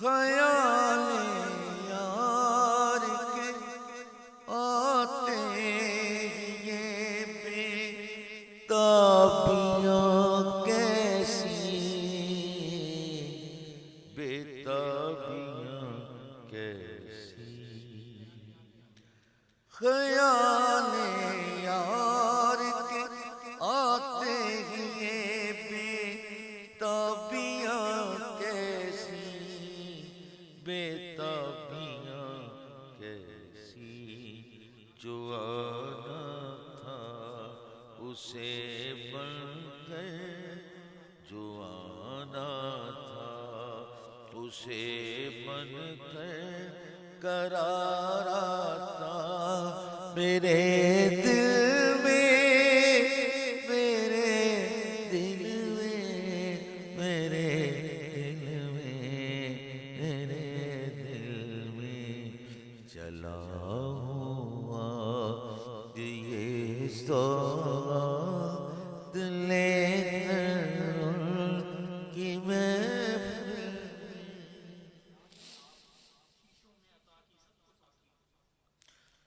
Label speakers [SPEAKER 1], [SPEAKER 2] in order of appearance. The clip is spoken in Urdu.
[SPEAKER 1] خیال یار کے آتے یہ بے تابیاں کیسی، بے تابیاں کیسی، خیال یار کے آتے یہ بے تابیاں کیسی، بے تابیاں کیسی، جو آنا تھا اسے بن گئے، جو آنا تھا اسے بن گئے، قرار آتا میرے دل میں، میرے دل میں، میرے دل میں، میرے دل میں چلا ہوا یہ سو